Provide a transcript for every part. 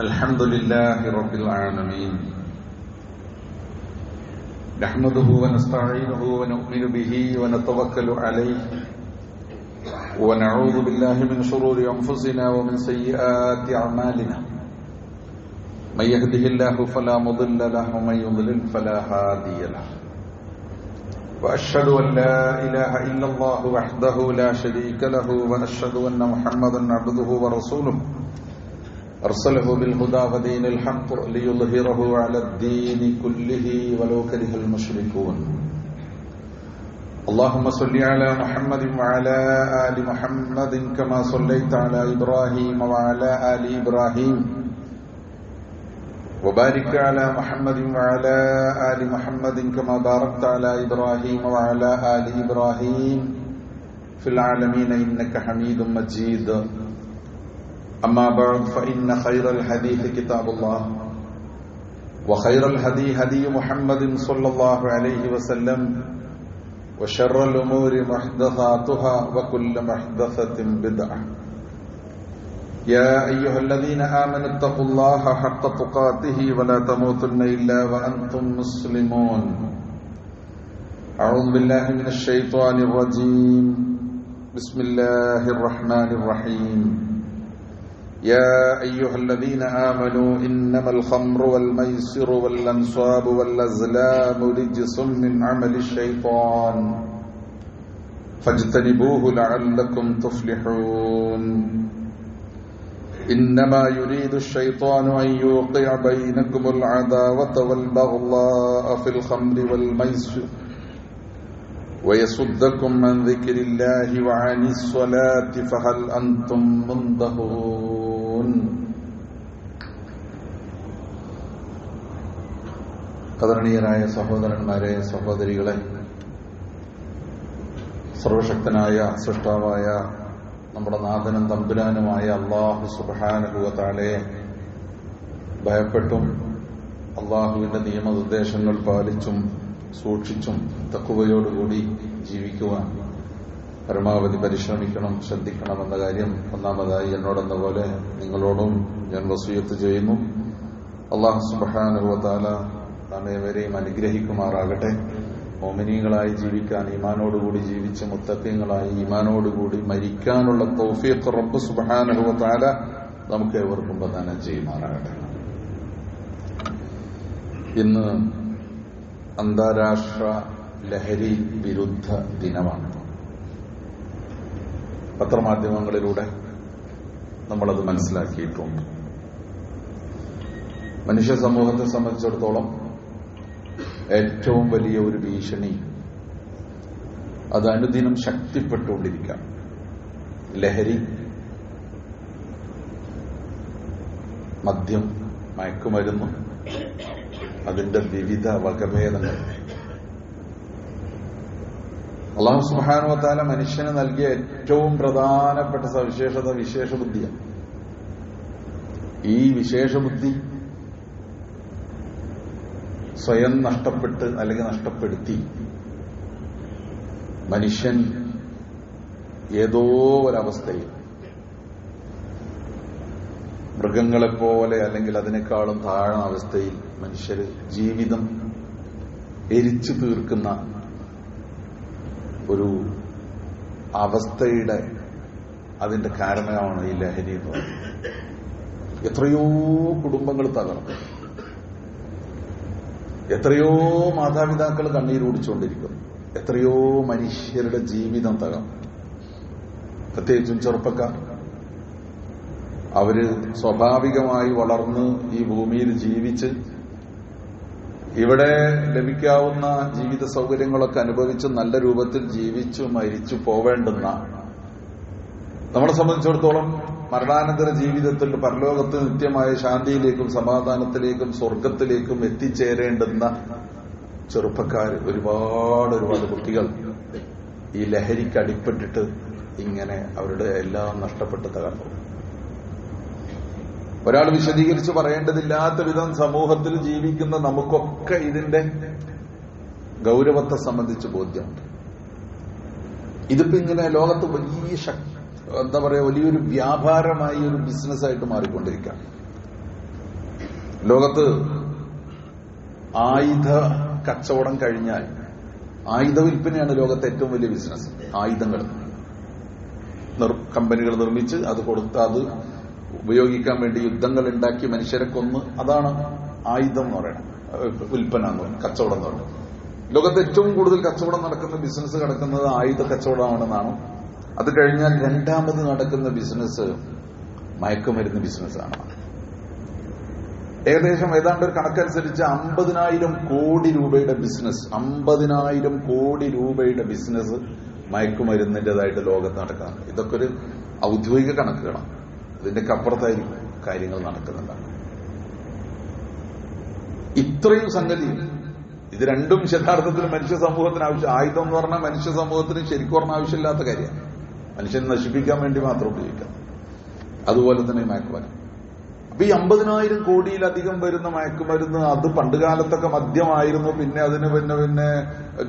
الحمد لله رب العالمين نحمده ونستعينه ونؤمن به ونتوكل عليه ونعوذ بالله من شرور أنفسنا ومن سيئات أعمالنا من يهده الله فلا مضل له ومن يضلل فلا هادي له وأشهد أن لا إله إلا الله وحده لا شريك له وأشهد أن محمدا عبده ورسوله أرسله بالهدى ودين الحق ليظهره على الدين كله ولو كره المشركون اللهم صل على محمد وعلى آل محمد كما صليت على إبراهيم وعلى آل إبراهيم وبارك على محمد وعلى آل محمد كما باركت على إبراهيم وعلى آل إبراهيم في العالمين إنك حميد مجيد أما بعد فإن خير الحديث كتاب الله وخير الهدي هدي محمد صلى الله عليه وسلم وشر الأمور محدثاتها وكل محدثة بدعة يا أيها الذين آمنوا اتقوا الله حق تقاته ولا تموتن إلا وأنتم مسلمون أعوذ بالله من الشيطان الرجيم بسم الله الرحمن الرحيم يا أيها الذين آمنوا إنما الخمر والميسر والأنصاب والأزلام رجس من عمل الشيطان فاجتنبوه لعلكم تفلحون إنما يريد الشيطان أن يوقع بينكم العداوة والبغضاء في الخمر والميسر ويصدكم عن ذكر الله وعن الصلاة فهل أنتم منتهون കദരണീയരായ സഹോദരന്മാരെ, സഹോദരികളെ, സർവശക്തനായ സൃഷ്ടാവായ നമ്മുടെ നാഥനും തമ്പുരാനുമായ അല്ലാഹു സുബ്ഹാനഹു വ തആലയെ ഭയപ്പെട്ടും അല്ലാഹുവിന്റെ നിയമനിർദ്ദേശങ്ങൾ പാലിച്ചും സൂക്ഷിച്ചും തഖ്വയോടുകൂടി ജീവിക്കുവാൻ പരമാവധി പരിശ്രമിക്കണം, ശ്രദ്ധിക്കണമെന്ന കാര്യം ഒന്നാമതായി എന്നോടെന്ന പോലെ നിങ്ങളോടും ഞാൻ വസിയത്ത് ചെയ്യുന്നു. അല്ലാഹു സുബ്ഹാനഹു വ തആല നമ്മേവരെയും അനുഗ്രഹിക്കുമാറാകട്ടെ. മുഅ്മിനീങ്ങളായി ജീവിക്കാൻ, ഈമാനോടുകൂടി ജീവിച്ച് മുത്തഖീങ്ങളായി ഈമാനോടുകൂടി മരിക്കാനുള്ള തൗഫീഖ് റബ്ബ് സുബ്ഹാനഹു വ തആല നമുക്ക് ഏവർക്കും പ്രദാനം ചെയ്യുമാറാകട്ടെ. ഇന്ന് അന്താരാഷ്ട്ര ലഹരി വിരുദ്ധ ദിനമാണ്. പത്രമാധ്യമങ്ങളിലൂടെ നമ്മളത് മനസ്സിലാക്കിയിട്ടുണ്ട്. മനുഷ്യ സമൂഹത്തെ സംബന്ധിച്ചിടത്തോളം ഏറ്റവും വലിയ ഒരു ഭീഷണി അത് അനുദിനം ശക്തിപ്പെട്ടുകൊണ്ടിരിക്കാം. ലഹരി, മദ്യം, മയക്കുമരുന്ന്, അതിന്റെ വിവിധ വകഭേദങ്ങൾ. അല്ലാഹു സുബ്ഹാനഹു വ തആല മനുഷ്യന് നൽകിയ ഏറ്റവും പ്രധാനപ്പെട്ട സവിശേഷത വിശേഷബുദ്ധിയാണ്. ഈ വിശേഷബുദ്ധി സ്വയം നഷ്ടപ്പെട്ട് അല്ലെങ്കിൽ നഷ്ടപ്പെടുത്തി മനുഷ്യൻ ഏതോ ഒരവസ്ഥയിൽ മൃഗങ്ങളെപ്പോലെ അല്ലെങ്കിൽ അതിനേക്കാളും താഴ്ന്ന അവസ്ഥയിൽ മനുഷ്യര് ജീവിതം എരിച്ചു തീർക്കുന്ന ഒരു അവസ്ഥയുടെ അതിന്റെ കാരണമാണ് ഈ ലഹരി എന്ന് പറയുന്നത്. എത്രയോ കുടുംബങ്ങൾ തകർന്നു, എത്രയോ മാതാപിതാക്കൾ കണ്ണീരോടിച്ചുകൊണ്ടിരിക്കുന്നു, എത്രയോ മനുഷ്യരുടെ ജീവിതം തകർന്നു. പ്രത്യേകിച്ചും ചെറുപ്പക്കാർ, അവര് സ്വാഭാവികമായി വളർന്ന് ഈ ഭൂമിയിൽ ജീവിച്ച് ഇവിടെ ലഭിക്കാവുന്ന ജീവിത സൗകര്യങ്ങളൊക്കെ അനുഭവിച്ച് നല്ല രൂപത്തിൽ ജീവിച്ചു മരിച്ചു പോവേണ്ടുന്ന, നമ്മളെ സംബന്ധിച്ചിടത്തോളം മരണാനന്തര ജീവിതത്തിൽ പരലോകത്ത് നിത്യമായ ശാന്തിയിലേക്കും സമാധാനത്തിലേക്കും സ്വർഗത്തിലേക്കും എത്തിച്ചേരേണ്ടുന്ന ചെറുപ്പക്കാർ, ഒരുപാട് കുട്ടികൾ ഈ ലഹരിക്ക് അടിപ്പെട്ടിട്ട് ഇങ്ങനെ അവരുടെ എല്ലാം നഷ്ടപ്പെട്ട് തകർന്നു. ഒരാൾ വിശദീകരിച്ച് പറയേണ്ടതില്ലാത്ത വിധം സമൂഹത്തിൽ ജീവിക്കുന്ന നമുക്കൊക്കെ ഇതിന്റെ ഗൗരവത്തെ സംബന്ധിച്ച് ബോധ്യമുണ്ട്. ഇതിപ്പോ ഇങ്ങനെ ലോകത്ത് വലിയ വലിയൊരു വ്യാപാരമായി, ഒരു ബിസിനസ്സായിട്ട് മാറിക്കൊണ്ടിരിക്കുകയാണ്. ലോകത്ത് ആയുധ കച്ചവടം കഴിഞ്ഞാൽ ആയുധ വിൽപ്പനയാണ് ലോകത്തെ ഏറ്റവും വലിയ ബിസിനസ്. ആയുധങ്ങൾ കമ്പനികൾ നിർമ്മിച്ച് അത് കൊടുത്ത് അത് ഉപയോഗിക്കാൻ വേണ്ടി യുദ്ധങ്ങൾ ഉണ്ടാക്കി മനുഷ്യരെ കൊന്ന്, അതാണ് ആയുധം എന്ന് പറയുന്നത്, വിൽപ്പന എന്ന് പറയുന്നത്, കച്ചവടം എന്ന് പറയുന്നത്. ലോകത്ത് ഏറ്റവും കൂടുതൽ കച്ചവടം നടക്കുന്ന ബിസിനസ് നടക്കുന്നത് ആയുധ കച്ചവടമാണെന്നാണ്. അത് കഴിഞ്ഞാൽ രണ്ടാമത് നടക്കുന്ന ബിസിനസ് മയക്കുമരുന്ന് ബിസിനസ്സാണ്. ഏതാണ്ട് ഒരു കണക്കനുസരിച്ച് 50,000 കോടി രൂപയുടെ ബിസിനസ്, 50,000 കോടി രൂപയുടെ ബിസിനസ് മയക്കുമരുന്നിൻ്റെതായിട്ട് ലോകത്ത് നടക്കണം. ഇതൊക്കെ ഒരു ഔദ്യോഗിക കണക്കുകളാണ്. ഇതിന്റെയൊക്കെ അപ്പുറത്തായിരിക്കും കാര്യങ്ങൾ നടക്കുന്നുണ്ടാണ്. ഇത്രയും സംഗതി, ഇത് രണ്ടും യഥാർത്ഥത്തിൽ മനുഷ്യ സമൂഹത്തിന് ആവശ്യം. ആയുധം എന്ന് പറഞ്ഞാൽ മനുഷ്യ സമൂഹത്തിന് ശരിക്കും പറഞ്ഞ ആവശ്യമില്ലാത്ത കാര്യമാണ്. മനുഷ്യനെ നശിപ്പിക്കാൻ വേണ്ടി മാത്രം ഉപയോഗിക്കാം. അതുപോലെ തന്നെ മയക്കുമരുന്ന്. അപ്പൊ ഈ 50,000 കോടിയിലധികം വരുന്ന മയക്കുമരുന്ന്, അത് പണ്ടുകാലത്തൊക്കെ മദ്യമായിരുന്നു. പിന്നെ അതിന് പിന്നെ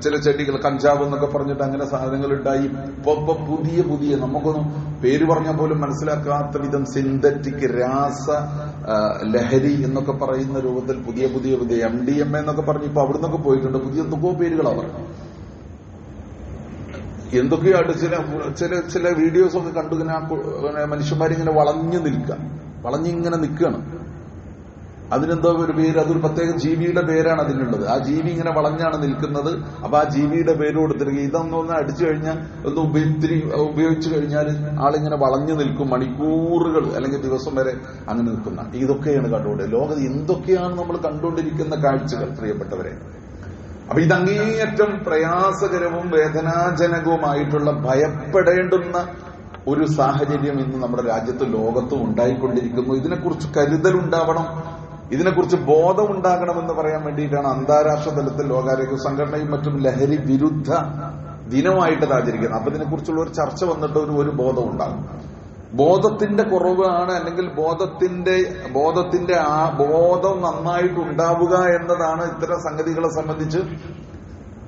ചില ചെടികൾ, കഞ്ചാവ് എന്നൊക്കെ പറഞ്ഞിട്ട് അങ്ങനെ സാധനങ്ങൾ ഉണ്ടായി. ഇപ്പൊ പുതിയ നമുക്കൊന്നും പേര് പറഞ്ഞാൽ പോലും മനസ്സിലാക്കാത്ത വിധം സിന്തറ്റിക് രാസ ലഹരി എന്നൊക്കെ പറയുന്ന രൂപത്തിൽ പുതിയ MDMA എന്നൊക്കെ പറഞ്ഞ് ഇപ്പൊ അവിടെ നിന്നൊക്കെ പോയിട്ടുണ്ട്. പുതിയ എന്തൊക്കെയോ പേരുകളാണ് പറഞ്ഞത്. എന്തൊക്കെയായിട്ട് ചില വീഡിയോസ് ഒക്കെ കണ്ടു. മനുഷ്യന്മാരിങ്ങനെ വളഞ്ഞിങ്ങനെ നിൽക്കുകയാണ്. അതിനെന്തോ ഒരു പേര്, അതൊരു പ്രത്യേക ജീവിയുടെ പേരാണ് അതിനുള്ളത്. ആ ജീവി ഇങ്ങനെ വളഞ്ഞാണ് നിൽക്കുന്നത്. അപ്പൊ ആ ജീവിയുടെ പേര് കൊടുത്തിരിക്കുക. ഇതൊന്നൊന്ന് അടിച്ചു കഴിഞ്ഞാൽ, ഒന്ന് ഉപയോഗിച്ചു കഴിഞ്ഞാൽ ആളിങ്ങനെ വളഞ്ഞു നിൽക്കും, മണിക്കൂറുകൾ അല്ലെങ്കിൽ ദിവസം വരെ അങ്ങനെ നിൽക്കുന്ന. ഇതൊക്കെയാണ് കണ്ടുകൊണ്ട് ലോകത്ത് എന്തൊക്കെയാണ് നമ്മൾ കണ്ടുകൊണ്ടിരിക്കുന്ന കാഴ്ചകൾ, പ്രിയപ്പെട്ടവരെ. അപ്പൊ ഇതങ്ങേയറ്റം പ്രയാസകരവും വേദനാജനകവുമായിട്ടുള്ള, ഭയപ്പെടേണ്ടുന്ന ഒരു സാഹചര്യം ഇന്ന് നമ്മുടെ രാജ്യത്തും ലോകത്തും ഉണ്ടായിക്കൊണ്ടിരിക്കുന്നു. ഇതിനെക്കുറിച്ച് കരുതലുണ്ടാവണം, ഇതിനെക്കുറിച്ച് ബോധമുണ്ടാകണമെന്ന് പറയാൻ വേണ്ടിയിട്ടാണ് അന്താരാഷ്ട്ര തലത്തിൽ ലോകാരോഗ്യ സംഘടനയും മറ്റും ലഹരി വിരുദ്ധ ദിനമായിട്ട് ആചരിക്കുന്നത്. അപ്പൊ ഇതിനെക്കുറിച്ചുള്ള ഒരു ചർച്ച വന്നിട്ട് ഒരു ബോധം ഉണ്ടാകും. ബോധത്തിന്റെ കുറവാണ്, അല്ലെങ്കിൽ ബോധത്തിന്റെ ആ ബോധം നന്നായിട്ട് ഉണ്ടാവുക എന്നതാണ് ഇത്തരം സംഗതികളെ സംബന്ധിച്ച്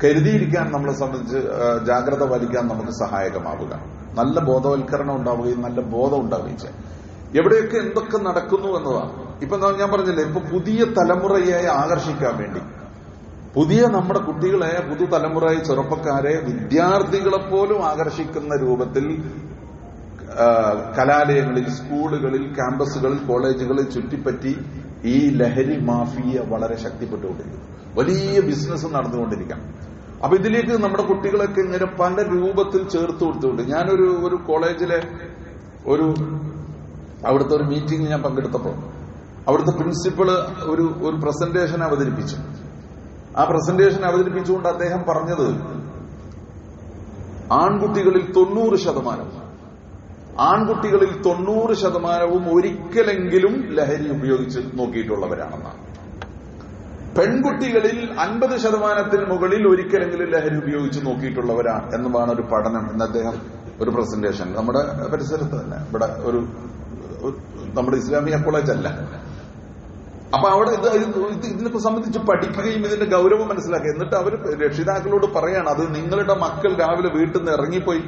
കരുതിയിരിക്കാൻ, നമ്മളെ സംബന്ധിച്ച് ജാഗ്രത പാലിക്കാൻ നമുക്ക് സഹായകമാവുക. നല്ല ബോധവൽക്കരണം ഉണ്ടാവുകയും നല്ല ബോധം ഉണ്ടാവുകയും ചെയ്യും. എവിടെയൊക്കെ എന്തൊക്കെ നടക്കുന്നു എന്നതാണ്. ഇപ്പൊ ഞാൻ പറഞ്ഞില്ലേ, ഇപ്പൊ പുതിയ തലമുറയെ ആകർഷിക്കാൻ വേണ്ടി, നമ്മുടെ കുട്ടികളെ, പുതുതലമുറയെ, ചെറുപ്പക്കാരെ, വിദ്യാർത്ഥികളെ പോലും ആകർഷിക്കുന്ന രൂപത്തിൽ കലാലയങ്ങളിൽ, സ്കൂളുകളിൽ, ക്യാമ്പസുകളിൽ, കോളേജുകളിൽ ചുറ്റിപ്പറ്റി ഈ ലഹരി മാഫിയ വളരെ ശക്തിപ്പെട്ടുകൊണ്ടിരിക്കുന്നു. വലിയ ബിസിനസ് നടന്നുകൊണ്ടിരിക്കാം. അപ്പൊ ഇതിലേക്ക് നമ്മുടെ കുട്ടികളൊക്കെ ഇങ്ങനെ പല രൂപത്തിൽ ചേർത്ത് കൊടുത്തുകൊണ്ട്, ഞാനൊരു കോളേജിലെ അവിടുത്തെ ഒരു മീറ്റിംഗ് ഞാൻ പങ്കെടുത്തപ്പോൾ അവിടുത്തെ പ്രിൻസിപ്പള് ഒരു പ്രസന്റേഷൻ അവതരിപ്പിച്ചു. ആ പ്രസന്റേഷൻ അവതരിപ്പിച്ചുകൊണ്ട് അദ്ദേഹം പറഞ്ഞത്, ആൺകുട്ടികളിൽ 90% ഒരിക്കലെങ്കിലും ലഹരി ഉപയോഗിച്ച് നോക്കിയിട്ടുള്ളവരാണെന്നാണ്. പെൺകുട്ടികളിൽ 50% മുകളിൽ ഒരിക്കലെങ്കിലും ലഹരി ഉപയോഗിച്ച് നോക്കിയിട്ടുള്ളവരാണ് എന്നുമാണ് ഒരു പഠനം എന്ന് അദ്ദേഹം ഒരു പ്രസന്റേഷൻ, നമ്മുടെ പരിസരത്ത് തന്നെ, ഇവിടെ നമ്മുടെ ഇസ്ലാമിയ കോളേജ് അല്ല. അപ്പൊ അവിടെ ഇതിനെ സംബന്ധിച്ച് പഠിക്കുകയും ഇതിന്റെ ഗൗരവം മനസ്സിലാക്കുക. എന്നിട്ട് അവർ രക്ഷിതാക്കളോട് പറയാണ്, അത് നിങ്ങളുടെ മക്കൾ രാവിലെ വീട്ടിൽ നിന്ന് ഇറങ്ങിപ്പോയി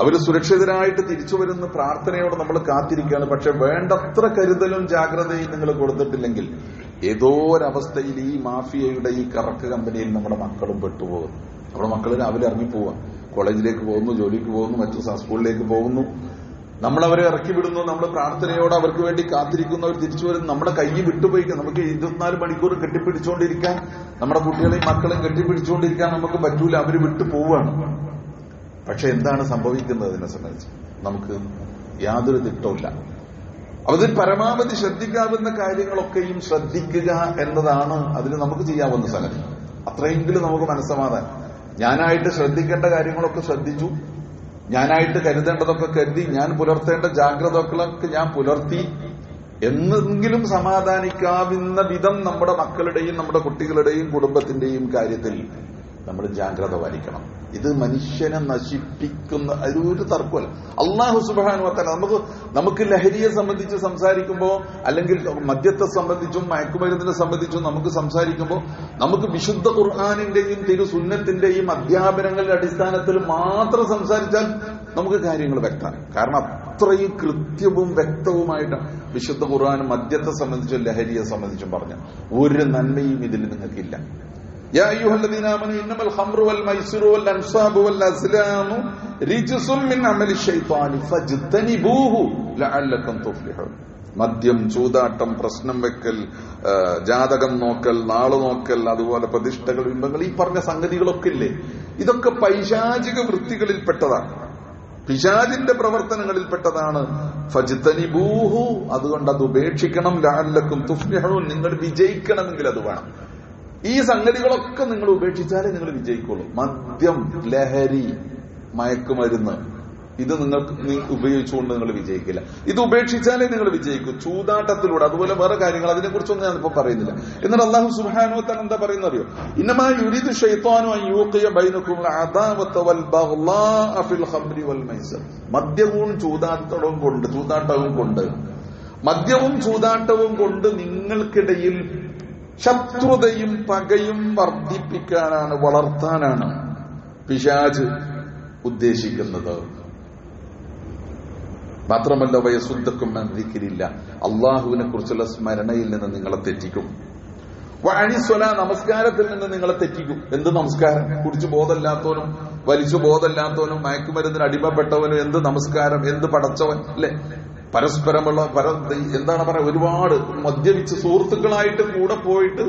അവര് സുരക്ഷിതരായിട്ട് തിരിച്ചു വരുന്ന പ്രാർത്ഥനയോടെ നമ്മൾ കാത്തിരിക്കുകയാണ്. പക്ഷെ വേണ്ടത്ര കരുതലും ജാഗ്രതയും നിങ്ങൾ കൊടുത്തിട്ടില്ലെങ്കിൽ ഏതോ ഒരവസ്ഥയിൽ ഈ മാഫിയയുടെ ഈ കറക്ക് കമ്പനിയിൽ നമ്മുടെ മക്കളും പെട്ടുപോകുന്നു. നമ്മുടെ മക്കൾ രാവിലെ ഇറങ്ങിപ്പോവാം, കോളേജിലേക്ക് പോകുന്നു, ജോലിക്ക് പോകുന്നു, മറ്റു സ്കൂളിലേക്ക് പോകുന്നു. നമ്മളവരെ ഇറക്കി വിടുന്നു, നമ്മൾ പ്രാർത്ഥനയോടെ അവർക്ക് വേണ്ടി കാത്തിരിക്കുന്നു, അവർ തിരിച്ചു വരുന്നു. നമ്മുടെ കൈ വിട്ടുപോയിക്കാൻ, നമുക്ക് 24 മണിക്കൂർ കെട്ടിപ്പിടിച്ചുകൊണ്ടിരിക്കാൻ, നമ്മുടെ കുട്ടികളെയും മക്കളെയും കെട്ടിപ്പിടിച്ചുകൊണ്ടിരിക്കാൻ നമുക്ക് പറ്റൂല. അവര് വിട്ടു പോവുകയാണ്. പക്ഷെ എന്താണ് സംഭവിക്കുന്നത് ഇതിനെ സംബന്ധിച്ച് നമുക്ക് യാതൊരു തിട്ടവുമില്ല. അതിൽ പരമാവധി ശ്രദ്ധിക്കാവുന്ന കാര്യങ്ങളൊക്കെയും ശ്രദ്ധിക്കുക എന്നതാണ് അതിൽ നമുക്ക് ചെയ്യാവുന്ന സംഗതി. അത്രയെങ്കിലും നമുക്ക് മനസ്സമാധാനം. ഞാനായിട്ട് ശ്രദ്ധിക്കേണ്ട കാര്യങ്ങളൊക്കെ ശ്രദ്ധിച്ചു, ഞാനായിട്ട് കരുതേണ്ടതൊക്കെ കരുതി, ഞാൻ പുലർത്തേണ്ട ജാഗ്രതകളൊക്കെ ഞാൻ പുലർത്തി എന്നെങ്കിലും സമാധാനിക്കാവുന്ന വിധം നമ്മുടെ മക്കളുടെയും നമ്മുടെ കുട്ടികളുടെയും കുടുംബത്തിന്റെയും കാര്യത്തിൽ നമ്മൾ ജാഗ്രത പാലിക്കണം. ഇത് മനുഷ്യനെ നശിപ്പിക്കുന്ന ഒരു തർക്കമല്ല. അല്ലാഹു സുബ്ഹാനഹു വ തആല നമുക്ക് ലഹരിയെ സംബന്ധിച്ച് സംസാരിക്കുമ്പോൾ, അല്ലെങ്കിൽ മദ്യത്തെ സംബന്ധിച്ചും മയക്കുമരുന്നിനെ സംബന്ധിച്ചും നമുക്ക് സംസാരിക്കുമ്പോൾ, നമുക്ക് വിശുദ്ധ ഖുർആനിന്റെയും തിരുസുന്നത്തിന്റെയും അധ്യാപനങ്ങളുടെ അടിസ്ഥാനത്തിൽ മാത്രം സംസാരിച്ചാൽ നമുക്ക് കാര്യങ്ങൾ വ്യക്തമാണ്. കാരണം അത്രയും കൃത്യവും വ്യക്തവുമായിട്ടാണ് വിശുദ്ധ ഖുർആൻ മദ്യത്തെ സംബന്ധിച്ചും ലഹരിയെ സംബന്ധിച്ചും പറഞ്ഞു. ഒരു നന്മയും ഇതിൽ നിങ്ങൾക്കില്ല. യാ അയ്യുഹല്ലദീന ആമനൂ ഇന്നമൽ ഖംറു വൽ മൈസിറു വൽ അൻസാബു വൽ അസ്ലാമു റിജ്സും മിൻ അമലി ശൈത്താനി ഫജ്തനിബൂഹു ലഅല്ലക്കും തുഫ്ലിഹൂൻ. മദ്യം, ചൂതാട്ടം, പ്രശ്നം വെക്കൽ, ജാതകം നോക്കൽ, നാള് നോക്കൽ, അതുപോലെ പ്രതിഷ്ഠകൾ, ബിംബങ്ങൾ, ഈ പറഞ്ഞ സംഗതികളൊക്കെ ഇല്ലേ, ഇതൊക്കെ പൈശാചിക വൃത്തികളിൽപ്പെട്ടതാണ്, പിശാചിന്റെ പ്രവർത്തനങ്ങളിൽപ്പെട്ടതാണ്. ഫജ്തനിബൂഹു, അതുകൊണ്ട് അത് ഉപേക്ഷിക്കണം. ലഅല്ലക്കും തുഫ്ലിഹൂൻ, നിങ്ങൾ വിജയിക്കണമെങ്കിൽ അത് വേണം. ഈ സംഗതികളൊക്കെ നിങ്ങൾ ഉപേക്ഷിച്ചാലേ നിങ്ങൾ വിജയിക്കുള്ളൂ. മദ്യം, ലഹരി, മയക്കുമരുന്ന്, ഇത് നിങ്ങൾക്ക് ഉപയോഗിച്ചുകൊണ്ട് നിങ്ങൾ വിജയിക്കില്ല. ഇത് ഉപേക്ഷിച്ചാലേ നിങ്ങൾ വിജയിക്കൂ. ചൂതാട്ടത്തിലൂടെ, അതുപോലെ വേറെ കാര്യങ്ങൾ, അതിനെക്കുറിച്ചൊന്നും ഞാനിപ്പോ പറയുന്നില്ല. എന്നിട്ട് അല്ലാഹു സുബ്ഹാനഹു വ തആല എന്താ പറയുന്നത് അറിയോ? ഇന്നമാ യുരീദു ശൈത്വാനു അൻ യൂഖിയ ബൈനകും അദാവത വൽ ബഗ്ളാഅ ഫിൽ ഖംരി വൽ മൈസർ. മദ്യവും ചൂതാട്ടവും കൊണ്ട് നിങ്ങൾക്കിടയിൽ ശത്രുതയും പകയും വർദ്ധിപ്പിക്കാനാണ്, വളർത്താനാണ് പിശാച് ഉദ്ദേശിക്കുന്നത്. മാത്രമല്ല വയസുദ്ധക്കും ദിക്രില്ല, അള്ളാഹുവിനെ കുറിച്ചുള്ള സ്മരണയിൽ നിന്ന് നിങ്ങളെ തെറ്റിക്കും. വഅനിസ്വലാ, നമസ്കാരത്തിൽ നിന്ന് നിങ്ങളെ തെറ്റിക്കും. എന്ത് നമസ്കാരം? കുടിച്ചു ബോധമില്ലാത്തവനും വലിച്ചു ബോധമില്ലാത്തവനും മയക്കുമരുന്നിന് അടിമപ്പെട്ടവനും എന്ത് നമസ്കാരം, എന്ത് പടച്ചവൻ അല്ലെ? പരസ്പരമുള്ള എന്താണ് പറയാ, ഒരുപാട് മദ്യപിച്ച് സുഹൃത്തുക്കളായിട്ട് കൂടെ പോയിട്ട്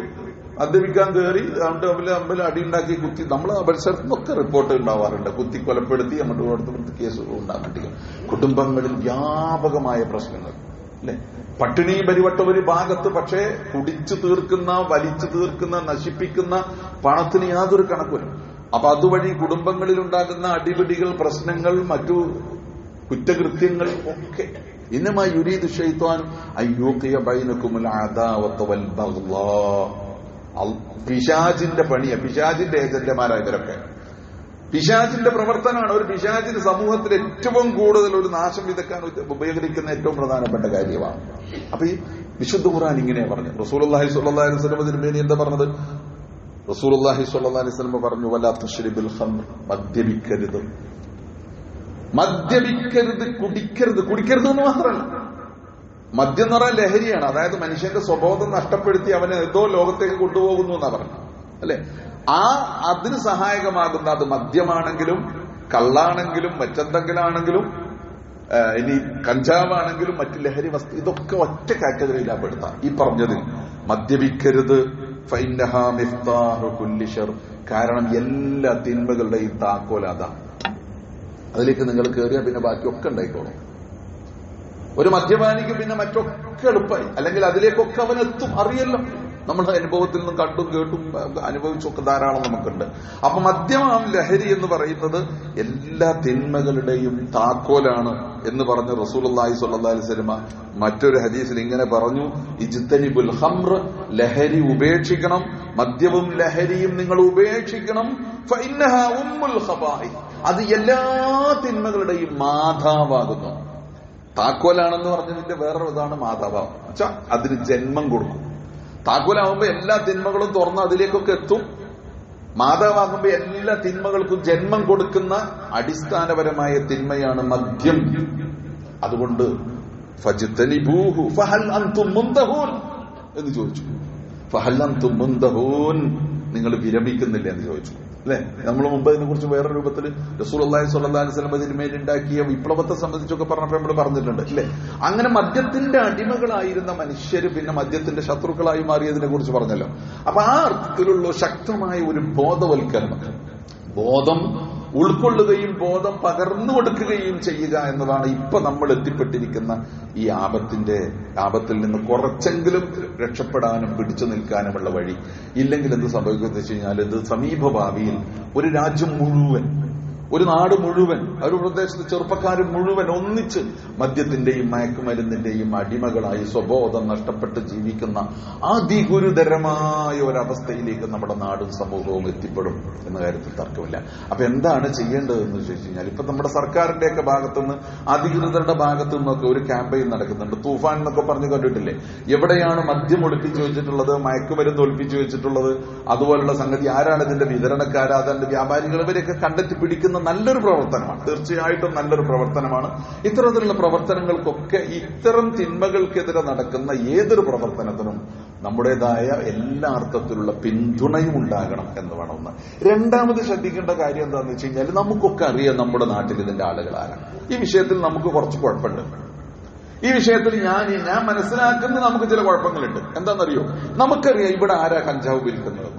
മദ്യപിക്കാൻ കയറി തമ്മിൽ അടിയുണ്ടാക്കി കുത്തി, നമ്മൾ പരിസരത്തുനിന്നൊക്കെ റിപ്പോർട്ട് ഉണ്ടാവാറുണ്ട്. കുത്തി കൊലപ്പെടുത്തി അങ്ങോട്ട് കൊടുത്ത് കേസുകൾ ഉണ്ടാകട്ടെ. കുടുംബങ്ങളിൽ വ്യാപകമായ പ്രശ്നങ്ങൾ അല്ലെ? പട്ടിണി പരിവട്ട ഒരു ഭാഗത്ത്, പക്ഷേ കുടിച്ചു തീർക്കുന്ന, വലിച്ചു തീർക്കുന്ന, നശിപ്പിക്കുന്ന പണത്തിന് യാതൊരു കണക്കില്ല. അപ്പൊ അതുവഴി കുടുംബങ്ങളിൽ ഉണ്ടാകുന്ന അടിപിടികൾ, പ്രശ്നങ്ങൾ, മറ്റു കുറ്റകൃത്യങ്ങൾ ഒക്കെ. ഇന്നമാ യുരീദു ശൈത്വാനു അൻ യൂഖിയ ബൈനകുമുൽ അദാവത വൽ ബഗ്ളാ. പിശാചിന്റെ പണിയാ, പിശാചിന്റെ ഏജന്റുമാരായ ഇവരൊക്കെ. പിശാചിന്റെ പ്രവർത്തനമാണ്. ഒരു പിശാചിന് സമൂഹത്തിൽ ഏറ്റവും കൂടുതൽ ഒരു നാശം വിതക്കാൻ ഉപകരിക്കുന്ന ഏറ്റവും പ്രധാനപ്പെട്ട കാര്യമാണ്. അപ്പൊ ഈ വിശുദ്ധ ഖുർആൻ ഇങ്ങനെയാ പറഞ്ഞു. റസൂലുള്ളാഹി സ്വല്ലല്ലാഹു അലൈഹി വസല്ലം തിരുമേനി എന്താ പറഞ്ഞത്? റസൂലുള്ളാഹി സ്വല്ലല്ലാഹു അലൈഹി വസല്ലം പറഞ്ഞു, വലാ തശ്രിബിൽ ഖംർ, മദ്യപിക്കരുത്, കുടിക്കരുത് എന്ന് മാത്രമല്ല, മദ്യം എന്ന് പറയാൻ ലഹരിയാണ്. അതായത് മനുഷ്യന്റെ സ്വബോധം നഷ്ടപ്പെടുത്തി അവനെ ഏതോ ലോകത്തേക്ക് കൊണ്ടുപോകുന്നു എന്നാ പറഞ്ഞു അല്ലെ? അതിന് സഹായകമാകുന്ന, അത് മദ്യമാണെങ്കിലും കള്ളാണെങ്കിലും മറ്റെന്തെങ്കിലാണെങ്കിലും ഇനി കഞ്ചാവാണെങ്കിലും മറ്റ് ലഹരി വസ്തു, ഇതൊക്കെ ഒറ്റ കാറ്റഗറിയിലാണ് പെടുത്താം. ഈ പറഞ്ഞതിൽ മദ്യപിക്കരുത്, ഫഇന്നഹാ മിഫ്താഹു കുല്ലി ശർ, കാരണം എല്ലാ തിന്മകളുടെയും താക്കോൽ അതാണ്. അതിലേക്ക് നിങ്ങൾ കയറിയാൽ പിന്നെ ബാക്കിയൊക്കെ ഉണ്ടായിക്കോളും. ഒരു മദ്യപാനിക്ക് പിന്നെ മറ്റൊക്കെ എളുപ്പമായി, അല്ലെങ്കിൽ അതിലേക്കൊക്കെ അവനെത്തും. അറിയല്ലോ, നമ്മുടെ അനുഭവത്തിൽ നിന്നും കണ്ടും കേട്ടും അനുഭവിച്ചൊക്കെ ധാരാളം നമുക്കുണ്ട്. അപ്പൊ മദ്യമാണ് ലഹരി എന്ന് പറയുന്നത് എല്ലാ തിന്മകളുടെയും താക്കോലാണ് എന്ന് പറഞ്ഞ് റസൂലുള്ളാഹി സ്വല്ലല്ലാഹു അലൈഹി വസല്ലം മറ്റൊരു ഹദീസിൽ ഇങ്ങനെ പറഞ്ഞു, ഇജ്തനിബുൽ ഖംർ, ലഹരി ഉപേക്ഷിക്കണം, മദ്യവും ലഹരിയും നിങ്ങൾ ഉപേക്ഷിക്കണം. ഫഇന്നഹാ ഉമ്മുൽ ഖബാഇ, അത് എല്ലാ തിന്മകളുടെയും മാതാവാകുന്നു. താക്കോലാണെന്ന് പറഞ്ഞതിന്റെ വേറൊരു ഇതാണ് മാതാവാം. വെച്ചാ അതിന് ജന്മം കൊടുക്കും. താക്കോലാവുമ്പോ എല്ലാ തിന്മകളും തുറന്ന് അതിലേക്കൊക്കെ എത്തും. മാതാവാകുമ്പോ എല്ലാ തിന്മകൾക്കും ജന്മം കൊടുക്കുന്ന അടിസ്ഥാനപരമായ തിന്മയാണ് മദ്യം. അതുകൊണ്ട് ഫജ്തനിബൂഹു ഫഹൽ അൻതും മുന്തഹൂൻ എന്ന് ചോദിച്ചു. ഫഹൽ അൻതും മുന്തഹൂൻ, നിങ്ങൾ വിരമിക്കുന്നില്ല എന്ന് ചോദിച്ചു അല്ലെ? നമ്മൾ മുമ്പ് അതിനെ കുറിച്ച് വേറെ രൂപത്തിൽ റസൂലുള്ളാഹി സ്വല്ലല്ലാഹു അലൈഹി വസല്ലം അതിന്മേൽ ഉണ്ടാക്കിയ വിപ്ലവത്തെ സംബന്ധിച്ചൊക്കെ പറഞ്ഞപ്പോൾ നമ്മൾ പറഞ്ഞിട്ടുണ്ട് അല്ലെ? അങ്ങനെ മദ്യത്തിന്റെ അടിമകളായിരുന്ന മനുഷ്യര് പിന്നെ മദ്യത്തിന്റെ ശത്രുക്കളായി മാറിയതിനെ കുറിച്ച് പറഞ്ഞല്ലോ. അപ്പൊ ആ അർത്ഥത്തിലുള്ള ശക്തമായ ഒരു ബോധവൽക്കരണം, ബോധം ഉൾക്കൊള്ളുകയും ബോധം പകർന്നു കൊടുക്കുകയും ചെയ്യുക എന്നതാണ് ഇപ്പൊ നമ്മൾ എത്തിപ്പെട്ടിരിക്കുന്ന ഈ ആപത്തിൽ നിന്ന് കുറച്ചെങ്കിലും രക്ഷപ്പെടാനും പിടിച്ചു നിൽക്കാനുമുള്ള വഴി. ഇല്ലെങ്കിൽ എന്ത് സംഭവിക്കുമെന്ന് വെച്ച് കഴിഞ്ഞാൽ, ഇത് സമീപ ഭാവിയിൽ ഒരു രാജ്യം മുഴുവൻ, ഒരു നാട് മുഴുവൻ, ഒരു പ്രദേശത്ത് ചെറുപ്പക്കാർ മുഴുവൻ ഒന്നിച്ച് മദ്യത്തിന്റെയും മയക്കുമരുന്നിന്റെയും അടിമകളായി സ്വബോധം നഷ്ടപ്പെട്ട് ജീവിക്കുന്ന അതിഗുരുതരമായ ഒരവസ്ഥയിലേക്ക് നമ്മുടെ നാടും സമൂഹവും എത്തിപ്പെടും എന്ന കാര്യത്തിൽ തർക്കമില്ല. അപ്പൊ എന്താണ് ചെയ്യേണ്ടതെന്ന് ചോദിച്ചു കഴിഞ്ഞാൽ, ഇപ്പൊ നമ്മുടെ സർക്കാരിന്റെയൊക്കെ ഭാഗത്തുനിന്ന്, അധികൃതരുടെ ഭാഗത്തു നിന്നൊക്കെ ഒരു ക്യാമ്പയിൻ നടക്കുന്നുണ്ട്. തൂഫാൻ എന്നൊക്കെ പറഞ്ഞു കണ്ടിട്ടില്ലേ? എവിടെയാണ് മദ്യം ഒളിപ്പിച്ചു വെച്ചിട്ടുള്ളത്, മയക്കുമരുന്ന് ഒളിപ്പിച്ചു വെച്ചിട്ടുള്ളത്, അതുപോലുള്ള സംഗതി, ആരാണ് ഇതിന്റെ വിതരണക്കാര്, അതിന്റെ വ്യാപാരികൾ, ഇവരെയൊക്കെ കണ്ടെത്തി പിടിക്കുന്ന നല്ലൊരു പ്രവർത്തനമാണ്, തീർച്ചയായിട്ടും നല്ലൊരു പ്രവർത്തനമാണ്. ഇത്തരത്തിലുള്ള പ്രവർത്തനങ്ങൾക്കൊക്കെ ഇത്തരം തിന്മകൾക്കെതിരെ നടക്കുന്ന ഏതൊരു പ്രവർത്തനത്തിനും നമ്മുടേതായ എല്ലാ അർത്ഥത്തിലുള്ള പിന്തുണയും ഉണ്ടാകണം എന്ന് വേണം ഒന്ന്. രണ്ടാമത് ശ്രദ്ധിക്കേണ്ട കാര്യം എന്താണെന്ന് വെച്ച് കഴിഞ്ഞാൽ, നമുക്കൊക്കെ അറിയാം നമ്മുടെ നാട്ടിൽ ഇതിന്റെ ആളുകളാരാണ്. ഈ വിഷയത്തിൽ നമുക്ക് കുറച്ച് കുഴപ്പമുണ്ട്. ഈ വിഷയത്തിൽ ഞാൻ മനസ്സിലാക്കുന്ന നമുക്ക് ചില കുഴപ്പങ്ങളുണ്ട്. എന്താണെന്നറിയോ? നമുക്കറിയാം ഇവിടെ ആരാ കഞ്ചാവ് വിൽക്കുന്നത്,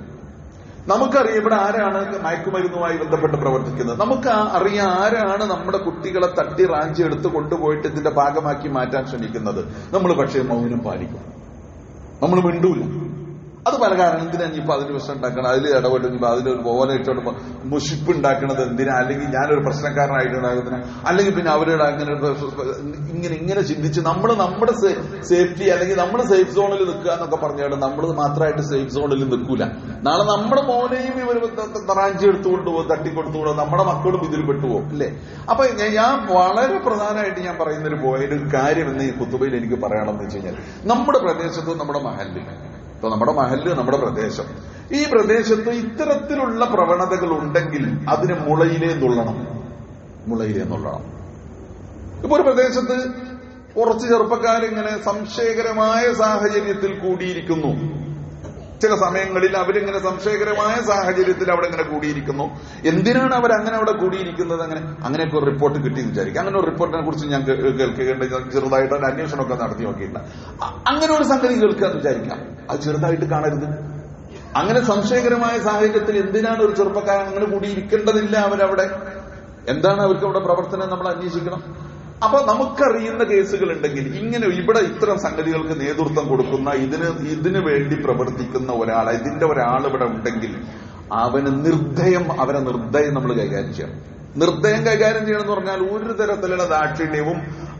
നമുക്കറിയാം ഇവിടെ ആരാണ് മയക്കുമരുന്നുമായി ബന്ധപ്പെട്ട് പ്രവർത്തിക്കുന്നത്, നമുക്ക് അറിയാം ആരാണ് നമ്മുടെ കുട്ടികളെ തട്ടി റാഞ്ചി എടുത്ത് കൊണ്ടുപോയിട്ട് ഇതിന്റെ ഭാഗമാക്കി മാറ്റാൻ ശ്രമിക്കുന്നത്. നമ്മൾ പക്ഷേ മൗനം പാലിക്കും, നമ്മൾ മിണ്ടൂല. അത് പല കാരണം. എന്തിനാ ഇപ്പൊ അതിന് പ്രശ്നം ഉണ്ടാക്കണം, അതിൽ ഇടപെട്ട് അതിലൊരു പോലെ ഇട്ടോണ്ട് മുഷിപ്പ് ഉണ്ടാക്കണത് എന്തിനാ? അല്ലെങ്കിൽ ഞാനൊരു പ്രശ്നക്കാരനായിട്ടുണ്ടാകുന്ന, അല്ലെങ്കിൽ പിന്നെ അവരുടെ ഇങ്ങനെ ചിന്തിച്ച് നമ്മൾ നമ്മുടെ സേഫ്റ്റി അല്ലെങ്കിൽ നമ്മൾ സേഫ് സോണിൽ നിൽക്കുക എന്നൊക്കെ പറഞ്ഞാൽ നമ്മൾ മാത്രമായിട്ട് സേഫ് സോണിൽ നിൽക്കൂല. നാളെ നമ്മുടെ മോനെയും ഇവർ റാഞ്ചി എടുത്തുകൊണ്ട് പോകും, തട്ടിക്കൊടുത്തുകൊണ്ടു, നമ്മുടെ മക്കളും ഇതിൽ പെട്ടുപോകും അല്ലേ? അപ്പൊ ഞാൻ വളരെ പ്രധാനമായിട്ട് ഞാൻ പറയുന്നൊരു ഒരു കാര്യം എന്ന് ഈ കുത്തുബയിൽ എനിക്ക് പറയണമെന്ന് വെച്ച് കഴിഞ്ഞാൽ, നമ്മുടെ പ്രദേശത്ത് നമ്മുടെ മഹല്ലിൽ, ഇപ്പൊ നമ്മുടെ മഹല്ല് നമ്മുടെ പ്രദേശം, ഈ പ്രദേശത്ത് ഇത്തരത്തിലുള്ള പ്രവണതകൾ ഉണ്ടെങ്കിൽ അതിന് മുളയിലേ നുള്ളണം. ഇപ്പൊ ഒരു പ്രദേശത്ത് കുറച്ച് ചെറുപ്പക്കാരിങ്ങനെ സംശയകരമായ സാഹചര്യത്തിൽ കൂടിയിരിക്കുന്നു. ചില സമയങ്ങളിൽ അവരിങ്ങനെ സംശയകരമായ സാഹചര്യത്തിൽ അവിടെ ഇങ്ങനെ കൂടിയിരിക്കുന്നു. എന്തിനാണ് അവരങ്ങനെ അവിടെ കൂടിയിരിക്കുന്നത്? അങ്ങനെയൊക്കെ ഒരു റിപ്പോർട്ട് കിട്ടിയെന്ന് വിചാരിക്കും. അങ്ങനെ ഒരു റിപ്പോർട്ടിനെ കുറിച്ച് ഞാൻ കേൾക്കേണ്ട, ചെറുതായിട്ട് ഒരു അന്വേഷണമൊക്കെ നടത്തി നോക്കിയിട്ടില്ല. അങ്ങനെ ഒരു സംഗതി കേൾക്കുക എന്ന് വിചാരിക്കാം. അത് ചെറുതായിട്ട് കാണരുത്. അങ്ങനെ സംശയകരമായ സാഹചര്യത്തിൽ എന്തിനാണ് ഒരു ചെറുപ്പക്കാരൻ അങ്ങനെ കൂടിയിരിക്കേണ്ടതില്ല. അവരവിടെ എന്താണ് അവർക്ക് അവിടെ പ്രവർത്തനം നമ്മൾ അന്വേഷിക്കണം. അപ്പൊ നമുക്കറിയുന്ന കേസുകൾ ഉണ്ടെങ്കിൽ ഇങ്ങനെ ഇവിടെ ഇത്തരം സംഗതികൾക്ക് നേതൃത്വം കൊടുക്കുന്ന ഇതിനു വേണ്ടി പ്രവർത്തിക്കുന്ന ഇതിന്റെ ഒരാൾ ഇവിടെ ഉണ്ടെങ്കിൽ അവരെ നിർദ്ദയം നമ്മൾ കൈകാര്യം ചെയ്യണം. നിർദ്ദയം കൈകാര്യം ചെയ്യണം എന്ന് പറഞ്ഞാൽ ഒരു തരത്തിലുള്ള ദാക്ഷിണ്യവും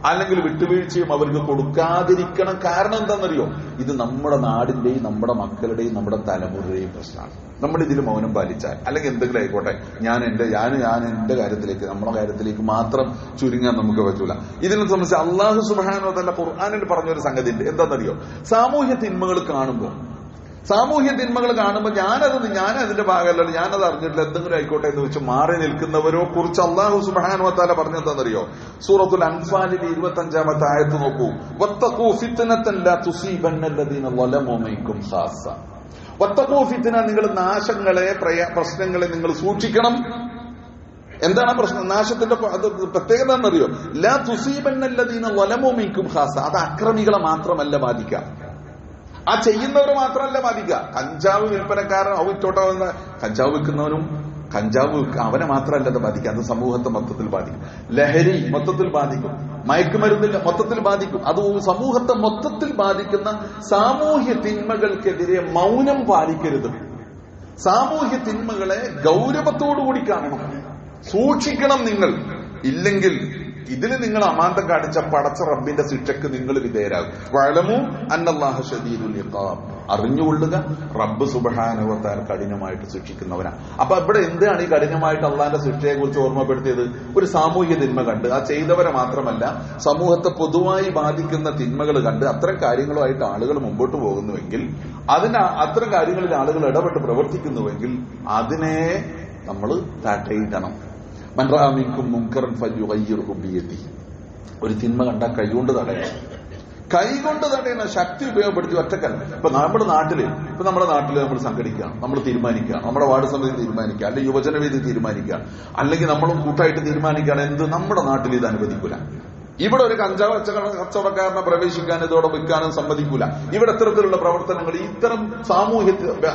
അല്ലെങ്കിൽ വിട്ടുവീഴ്ചയും അവർക്ക് കൊടുക്കാതിരിക്കണം. കാരണം എന്താണെന്നറിയോ? ഇത് നമ്മുടെ നാടിന്റെയും നമ്മുടെ മക്കളുടെയും നമ്മുടെ തലമുറയുടെയും പ്രശ്നമാണ്. നമ്മൾ ഇതിൽ മൗനം പാലിച്ചാൽ അല്ലെങ്കിൽ എന്തെങ്കിലും ആയിക്കോട്ടെ, ഞാൻ എന്റെ കാര്യത്തിലേക്ക്, നമ്മുടെ കാര്യത്തിലേക്ക് മാത്രം ചുരുങ്ങാൻ നമുക്ക് പറ്റൂല. ഇതിനെ സംബന്ധിച്ച് അള്ളാഹു സുബ്ഹാനഹു വ തആല ഖുർആനിൽ പറഞ്ഞൊരു സംഗതി ഉണ്ട്. എന്താണെന്നറിയോ? സാമൂഹ്യ തിന്മകൾ കാണുമ്പോൾ ഞാനതിന്റെ ഭാഗമല്ലല്ലോ, ഞാനത് അറിഞ്ഞിട്ടില്ല, എന്തെങ്കിലും ആയിക്കോട്ടെ എന്ന് വെച്ച് മാറി നിൽക്കുന്നവരോ കുറിച്ച് അല്ലാഹു സുബ്ഹാനഹു വ തആല പറഞ്ഞെന്താണെന്നറിയോ? സൂറത്തുൽ അൻഫാലിലെ 25-ാമത്തെ ആയത്ത് നോക്കൂ. വത്തഖൂ ഫിത്നതൻ ലാ തുസീബന്നല്ലദീന ളലമൂ മിൻകും ഖാസ്സ. വത്തഖൂ ഫിത്ന, നിങ്ങൾ നാശങ്ങളെ, പ്രശ്നങ്ങളെ നിങ്ങൾ സൂക്ഷിക്കണം. എന്താണ് പ്രശ്നം? നാശത്തിന്റെ പ്രത്യേകത എന്നറിയോ? ലാ തുസീബന്നല്ലദീന ളലമൂ മിൻകും ഖാസ്സ. അത് അക്രമികളെ മാത്രമല്ല ബാധിക്കാം, ആ ചെയ്യുന്നവർ മാത്രമല്ല ബാധിക്കുക. കഞ്ചാവ് വിൽപ്പനക്കാരൻ ഔറ്റോട്ടാവുന്ന കഞ്ചാവ് വിൽക്കുന്നവനും അവനെ മാത്രമല്ല അത് ബാധിക്കുക, അത് സമൂഹത്തെ മൊത്തത്തിൽ ബാധിക്കും. ലഹരി മൊത്തത്തിൽ ബാധിക്കും, മയക്കുമരുന്നില്ല മൊത്തത്തിൽ ബാധിക്കും. അത് സമൂഹത്തെ മൊത്തത്തിൽ ബാധിക്കുന്ന സാമൂഹ്യ തിന്മകൾക്കെതിരെ മൗനം പാലിക്കരുത്. സാമൂഹ്യ തിന്മകളെ ഗൗരവത്തോടുകൂടി കാണണം, സൂക്ഷിക്കണം നിങ്ങൾ. ഇല്ലെങ്കിൽ ഇതിന് നിങ്ങൾ അമാന്തം കാണിച്ച പടച്ച റബ്ബിന്റെ ശിക്ഷക്ക് നിങ്ങൾ വിധേയരാകും. വഅലമു അന്നല്ലാഹ ശദീദുൽ ഇഖാബ്. അറിഞ്ഞുകൊള്ളുക, റബ്ബ് സുബ്ഹാനഹു വ തആല കഠിനമായിട്ട് ശിക്ഷിക്കുന്നവനാണ്. അപ്പൊ ഇവിടെ എന്താണ് ഈ കഠിനമായിട്ട് അള്ളാന്റെ ശിക്ഷയെ കുറിച്ച് ഓർമ്മപ്പെടുത്തിയത്? ഒരു സാമൂഹ്യ തിന്മ കണ്ട്, ആ ചെയ്തവരെ മാത്രമല്ല സമൂഹത്തെ പൊതുവായി ബാധിക്കുന്ന തിന്മകൾ കണ്ട് അത്തരം കാര്യങ്ങളുമായിട്ട് ആളുകൾ മുമ്പോട്ട് പോകുന്നുവെങ്കിൽ, അത്തരം കാര്യങ്ങളിൽ ആളുകൾ ഇടപെട്ട് പ്രവർത്തിക്കുന്നുവെങ്കിൽ അതിനെ നമ്മൾ തടയിടണം. മൻ റഅ മിൻകും മുൻകറൻ ഫല്യുഗയ്യിർഹു ബിയദിഹി. ഒരു തിന്മ കണ്ടാൽ കൈകൊണ്ട് തടയണം. ശക്തി ഉപയോഗപ്പെടുത്തി ഒറ്റക്കല്ല. ഇപ്പൊ നമ്മുടെ നാട്ടില് നമ്മൾ സംഘടിക്കുകയാണ്, നമ്മൾ തീരുമാനിക്കുകയാണ്, നമ്മുടെ വാർഡ് സമിതി തീരുമാനിക്കുക, അല്ലെങ്കിൽ യുവജനവേദി തീരുമാനിക്കുക, അല്ലെങ്കിൽ നമ്മളും കൂട്ടായിട്ട് തീരുമാനിക്കുകയാണ് എന്ത് നമ്മുടെ നാട്ടിൽ ഇത് അനുവദിക്കൂല. ഇവിടെ ഒരു കഞ്ചാവ് കച്ചവടക്കാരനെ പ്രവേശിക്കാൻ ഇതോടെ വിൽക്കാനും സമ്മതിക്കൂല. ഇവിടെ ഇത്തരത്തിലുള്ള പ്രവർത്തനങ്ങൾ, ഇത്തരം സാമൂഹ്യ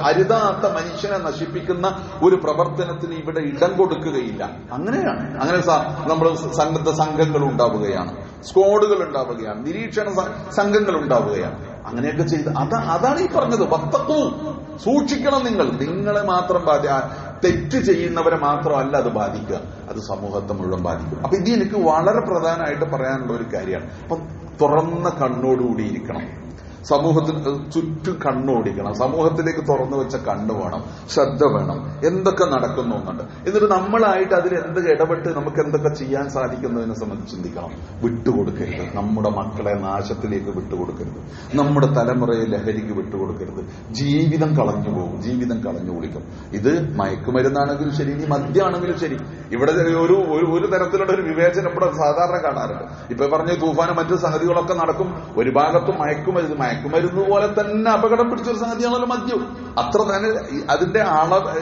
അരുതാത്ത മനുഷ്യനെ നശിപ്പിക്കുന്ന ഒരു പ്രവർത്തനത്തിന് ഇവിടെ ഇടം കൊടുക്കുകയില്ല. അങ്ങനെയാണ്. അങ്ങനെ നമ്മൾ സന്നദ്ധ സംഘങ്ങൾ ഉണ്ടാവുകയാണ്, സ്ക്വാഡുകൾ ഉണ്ടാവുകയാണ്, നിരീക്ഷണ സംഘങ്ങൾ ഉണ്ടാവുകയാണ്. അങ്ങനെയൊക്കെ ചെയ്ത് അതാണ് ഈ പറഞ്ഞത്. വത്തഖൂ, സൂക്ഷിക്കണം. നിങ്ങളെ മാത്രം തെറ്റ് ചെയ്യുന്നവരെ മാത്രമല്ല അത് ബാധിക്കുക, അത് സമൂഹത്തെ മുഴുവൻ ബാധിക്കും. അപ്പൊ ഇത് എനിക്ക് വളരെ പ്രധാനമായിട്ട് പറയാനുള്ള ഒരു കാര്യമാണ്. അപ്പം തുറന്ന കണ്ണോടുകൂടി ഇരിക്കണം. സമൂഹത്തിന് ചുറ്റും കണ്ണോടിക്കണം, സമൂഹത്തിലേക്ക് തുറന്നു വെച്ച കണ്ണ് വേണം, ശ്രദ്ധ വേണം, എന്തൊക്കെ നടക്കുന്നു എന്നുണ്ട്. എന്നിട്ട് നമ്മളായിട്ട് അതിൽ എന്ത് ഇടപെട്ട് നമുക്ക് എന്തൊക്കെ ചെയ്യാൻ സാധിക്കുന്നതിനെ സംബന്ധിച്ച് ചിന്തിക്കണം. വിട്ടുകൊടുക്കരുത്, നമ്മുടെ മക്കളെ നാശത്തിലേക്ക് വിട്ടുകൊടുക്കരുത്, നമ്മുടെ തലമുറയെ ലഹരിക്ക് വിട്ടുകൊടുക്കരുത്. ജീവിതം കളഞ്ഞു പോകും, ജീവിതം കളഞ്ഞു കുളിക്കും. ഇത് മയക്കുമരുന്നാണെങ്കിലും ശരി, ഇനി മദ്യമാണെങ്കിലും ശരി. ഇവിടെ ഒരു തരത്തിലുള്ള ഒരു വിവേചനം ഇവിടെ സാധാരണ കാണാറുണ്ട്. ഇപ്പൊ പറഞ്ഞ തൂഫാനും മറ്റു സംഗതികളൊക്കെ നടക്കും. ഒരു ഭാഗത്തും മയക്കുമരുന്ന് പോലെ തന്നെ അപകടം പിടിച്ചൊരു സംഗതിയാണല്ലോ മദ്യം. അത്ര തന്നെ അതിന്റെ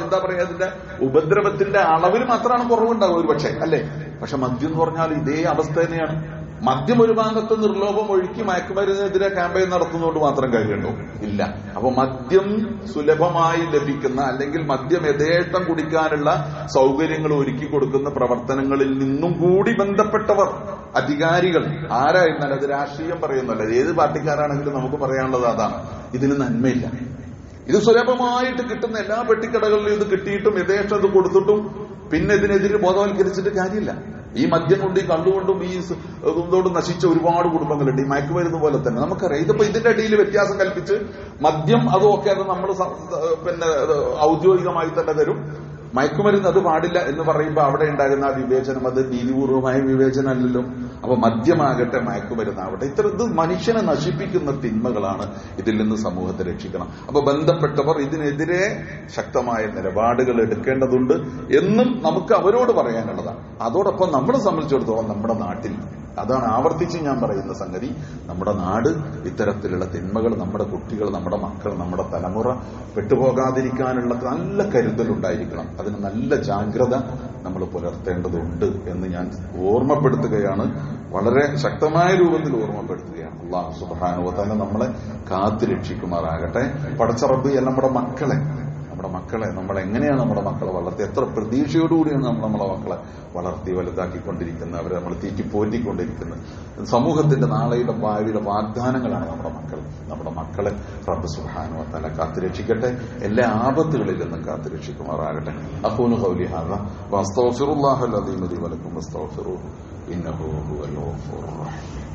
എന്താ പറയാ, അതിന്റെ ഉപദ്രവത്തിന്റെ അളവിൽ മാത്രമാണ് കുറവുണ്ടാവുക ഒരു പക്ഷേ, അല്ലേ? പക്ഷെ മദ്യം എന്ന് പറഞ്ഞാൽ ഇതേ അവസ്ഥ തന്നെയാണ്. മദ്യം ഒരു ഭാഗത്ത് നിർലോഭം ഒഴുക്കി മയക്കുമരുന്നിനെതിരെ ക്യാമ്പയിൻ നടത്തുന്നതുകൊണ്ട് മാത്രം കാര്യമുണ്ടോ? ഇല്ല. അപ്പൊ മദ്യം സുലഭമായി ലഭിക്കുന്ന, അല്ലെങ്കിൽ മദ്യം യഥേഷ്ടം കുടിക്കാനുള്ള സൗകര്യങ്ങൾ ഒരുക്കി കൊടുക്കുന്ന പ്രവർത്തനങ്ങളിൽ നിന്നും കൂടി ബന്ധപ്പെട്ടവർ, അധികാരികൾ ആരായിരുന്നാലും, അത് രാഷ്ട്രീയം പറയുന്നല്ല, ഏത് പാർട്ടിക്കാരാണെങ്കിലും നമുക്ക് പറയാനുള്ളത് അതാണ്. ഇതിന് നന്മയില്ല. ഇത് സുലഭമായിട്ട് കിട്ടുന്ന എല്ലാ പെട്ടിക്കടകളിലും ഇത് കിട്ടിയിട്ടും യഥേഷ്ടം ഇത് കൊടുത്തിട്ടും പിന്നെ ഇതിനെതിരെ ബോധവൽക്കരിച്ചിട്ട് കാര്യമില്ല. ഈ മദ്യം കൊണ്ട്, ഈ കള്ളുകൊണ്ടും ഈ ഇതോടും നശിച്ച ഒരുപാട് കുടുംബങ്ങളുണ്ട്. ഈ മയക്കുമരുന്ന് പോലെ തന്നെ നമുക്കറിയാം. ഇതിപ്പോ ഇതിന്റെ ഇടയിൽ വ്യത്യാസം കൽപ്പിച്ച് മദ്യം അതുമൊക്കെ അത് നമ്മൾ പിന്നെ ഔദ്യോഗികമായി തന്നെ തരും, മയക്കുമരുന്ന് അത് പാടില്ല എന്ന് പറയുമ്പോൾ അവിടെ ഉണ്ടാകുന്ന ആ വിവേചനം അത് നീതിപൂർവമായ വിവേചനമല്ലല്ലോ. അപ്പൊ മദ്യമാകട്ടെ മയക്കുമരുന്നാവട്ടെ, ഇത് മനുഷ്യനെ നശിപ്പിക്കുന്ന തിന്മകളാണ്. ഇതിൽ നിന്ന് സമൂഹത്തെ രക്ഷിക്കണം. അപ്പൊ ബന്ധപ്പെട്ടവർ ഇതിനെതിരെ ശക്തമായ നിലപാടുകൾ എടുക്കേണ്ടതുണ്ട് എന്നും നമുക്ക് അവരോട് പറയാനുള്ളതാണ്. അതോടൊപ്പം നമ്മളെ സംബന്ധിച്ചിടത്തോളം നമ്മുടെ നാട്ടിൽ, അതാണ് ആവർത്തിച്ച് ഞാൻ പറയുന്ന സംഗതി, നമ്മുടെ നാട് ഇത്തരത്തിലുള്ള തിന്മകൾ, നമ്മുടെ കുട്ടികൾ, നമ്മുടെ മക്കൾ, നമ്മുടെ തലമുറ പെട്ടുപോകാതിരിക്കാനുള്ള നല്ല കരുതലുണ്ടായിരിക്കണം. അതിന് നല്ല ജാഗ്രത നമ്മൾ പുലർത്തേണ്ടതുണ്ട് എന്ന് ഞാൻ ഓർമ്മപ്പെടുത്തുകയാണ്, വളരെ ശക്തമായ രൂപത്തിൽ ഓർമ്മപ്പെടുത്തുകയാണ്. അല്ലാഹു സുബ്ഹാനഹു വ തആല നമ്മളെ കാത്തുരക്ഷിക്കുമാറാകട്ടെ. പടച്ച റബ്ബ് നമ്മുടെ മക്കളെ നമ്മൾ എങ്ങനെയാണ് നമ്മുടെ മക്കളെ വളർത്തി, എത്ര പ്രതീക്ഷയോടുകൂടിയാണ് നമ്മളെ മക്കളെ വളർത്തി വലുതാക്കിക്കൊണ്ടിരിക്കുന്നത്, അവരെ നമ്മൾ തീറ്റിപ്പോറ്റിക്കൊണ്ടിരിക്കുന്നത്. സമൂഹത്തിന്റെ നാളെയുടെ ഭാവിയുടെ വാഗ്ദാനങ്ങളാണ് നമ്മുടെ മക്കളെ റബ്ബ് സുബ്ഹാനഹു വ തആല കാത്തുരക്ഷിക്കട്ടെ, എല്ലാ ആപത്തുകളിൽ നിന്നും കാത്തുരക്ഷിക്കുമാറാകട്ടെ. അഖൂലു ഖൗലി ഹാദാ വഅസ്തഗ്ഫിറുല്ലാഹൽ അദീം ലി വലക്കും വസ്തഗ്ഫിറൂഹു ഇന്നഹു ഹുവൽ ഗഫൂറുർ റഹീം.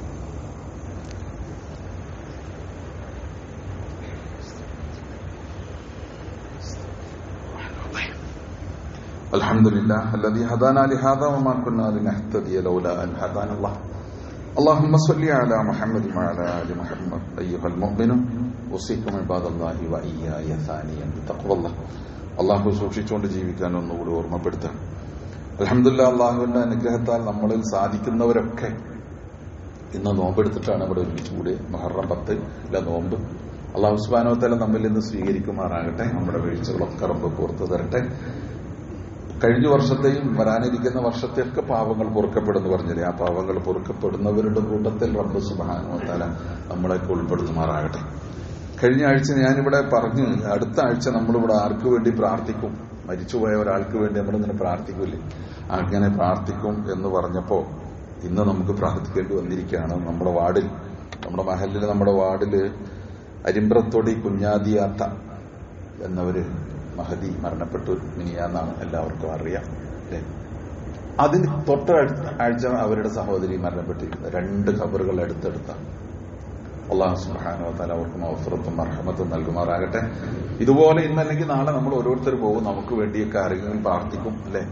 الحمد لله الذي هدانا لهذا وما كنا لنهتدي لولا أن هدانا الله. اللهم صل على محمد وعلى آل محمد. أيها المؤمنون أوصيكم عباد الله وإياي ثانيا بتقوى الله. അള്ളാഹു സൂക്ഷിച്ചുകൊണ്ട് ജീവിക്കാൻ ഒന്നുകൂടി ഓർമ്മപ്പെടുത്താം. അൽഹംദുലില്ലാഹ്, അള്ളാഹുവിന്റെ അനുഗ്രഹത്താൽ നമ്മളിൽ സാധിക്കുന്നവരൊക്കെ ഇന്ന് നോമ്പെടുത്തിട്ടാണ് ഇവിടെ ഒരുമിച്ച് കൂടി. മുഹറം 10 നോമ്പ്. അള്ളാഹു സുബ്ഹാനഹു വ തആല നമ്മിൽ നിന്ന് സ്വീകരിക്കുമാറാകട്ടെ. നമ്മുടെ വീഴ്ചകളൊക്കെ റബ്ബ് പുറത്തു തരട്ടെ. കഴിഞ്ഞ വർഷത്തെയും വരാനിരിക്കുന്ന വർഷത്തെയൊക്കെ പാവങ്ങൾ പൊറുക്കപ്പെടുന്നു പറഞ്ഞില്ലേ, ആ പാവങ്ങൾ പൊറുക്കപ്പെടുന്നവരുടെ കൂട്ടത്തിൽ റബ്ബ് സുബ്ഹാനഹു വ തആല നമ്മളെയൊക്കെ ഉൾപ്പെടുത്തുമാറാകട്ടെ. കഴിഞ്ഞ ആഴ്ച ഞാനിവിടെ പറഞ്ഞു, അടുത്ത ആഴ്ച നമ്മളിവിടെ ആർക്ക് വേണ്ടി പ്രാർത്ഥിക്കും, മരിച്ചുപോയ ഒരാൾക്ക് വേണ്ടി നമ്മളിങ്ങനെ പ്രാർത്ഥിക്കൂലേ, അങ്ങനെ പ്രാർത്ഥിക്കും എന്ന് പറഞ്ഞപ്പോ ഇന്ന് നമുക്ക് പ്രാർത്ഥിക്കേണ്ടി വന്നിരിക്കുകയാണ്. നമ്മുടെ വാർഡിൽ, നമ്മുടെ വാർഡില് അരിമ്പ്രത്തൊടി കുഞ്ഞാദിയാത്ത എന്നവര് മഹദി മരണപ്പെട്ടു മിനിയാന്നാണ് എല്ലാവർക്കും അറിയാം, അല്ലെ? അതിന് തൊട്ട ആഴ്ച അവരുടെ സഹോദരി മരണപ്പെട്ടിരിക്കുന്നത്. 2 ഖബറുകൾ അടുത്തെടുത്താണ്. അല്ലാഹു സുബ്ഹാനഹു വ തആല അവർക്ക് മഗ്ഫിറത്തും മർഹമത്തും നൽകുമാറാകട്ടെ. ഇതുപോലെ ഇന്നല്ലെങ്കിൽ നാളെ നമ്മൾ ഓരോരുത്തർ പോകും, നമുക്ക് വേണ്ടിയൊക്കെ ആരെങ്കിലും പ്രാർത്ഥിക്കും, അല്ലെ,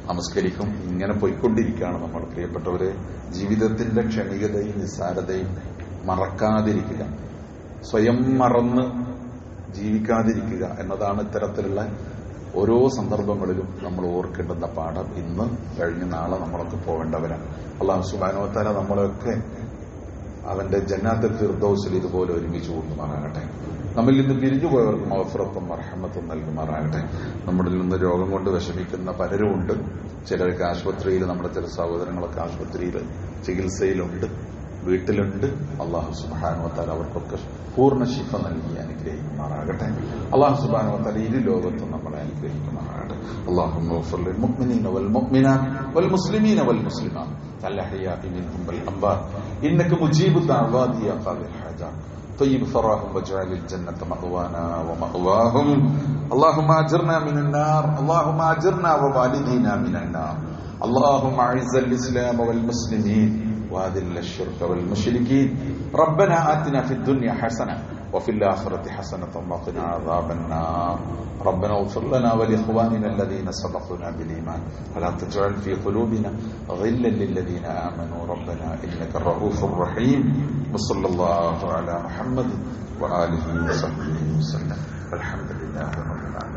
നമസ്കരിക്കും. ഇങ്ങനെ പോയിക്കൊണ്ടിരിക്കുകയാണ് നമ്മൾ. പ്രിയപ്പെട്ടവരെ, ജീവിതത്തിന്റെ ക്ഷണികതയും നിസ്സാരതയും മറക്കാതിരിക്കുക, സ്വയം മറന്ന് ജീവിക്കാതിരിക്കുക എന്നതാണ് ഇത്തരത്തിലുള്ള ഓരോ സന്ദർഭങ്ങളിലും നമ്മൾ ഓർക്കേണ്ടുന്ന പാഠം. ഇന്ന് കഴിഞ്ഞ് നാളെ നമ്മളൊക്കെ പോവേണ്ടവരാണ്. അല്ലാഹു സുബ്ഹാനഹു വ തആല നമ്മളെയൊക്കെ അവന്റെ ജന്നാത്തുൽ ഫിർദൗസിൽ ഇതുപോലെ ഒരുമിച്ച് കൂട്ടുമാറാകട്ടെ. നമ്മിൽ നിന്ന് പിരിഞ്ഞു പോയവർക്ക് മഗ്ഫിറത്തും മർഹമത്തും നൽകുമാറാകട്ടെ. നമ്മളിൽ നിന്ന് രോഗം കൊണ്ട് വിഷമിക്കുന്ന പലരും ഉണ്ട്. ചിലർക്ക് ആശുപത്രിയിൽ, നമ്മുടെ ചില സഹോദരങ്ങളൊക്കെ ആശുപത്രിയിൽ ചികിത്സയിലുണ്ട്, വീട്ടിലുണ്ട്. അല്ലാഹു സുബ്ഹാനഹു വ തആല അവർക്കൊക്കെ പൂർണ്ണ ശിഫ നൽകി അനുഗ്രഹിക്കുമാറാകട്ടെ. അല്ലാഹു സുബ്ഹാനഹു വ തആല ഇരു ലോകത്തും നമ്മളെ അനുഗ്രഹിക്കുമാറാകട്ടെ. അല്ലാഹുമ്മ ഗ്ഫിർ ലിൽ മുഅ്മിനീന വൽ മുഅ്മിനാത്ത് വൽ മുസ്ലിമീന വൽ മുസ്ലിമാത്ത് അൽ അഹ്യാഇ മിൻഹും വൽ അംവാത് ഇന്നക മുജീബു ദഅവാതി യാ ഖാദിൽ ഹാജാത്ത് طيب ثراهم واجعل الجنة مأوانا ومأواهم. اللهم أجرنا من النار، اللهم أجرنا ووالدينا من النار. اللهم أعز الإسلام والمسلمين وأذل الشرك والمشركين ربنا آتنا في الدنيا حسنة وفي الآخرة حسنة وقنا عذاب النار ربنا اغفر لنا ولإخواننا الذين سبقونا بالإيمان ولا تجعل في قلوبنا غلا للذين آمنوا ربنا إنك الرؤوف الرحيم وصلى الله على محمد وآله وصحبه وسلم والحمد لله رب العالمين.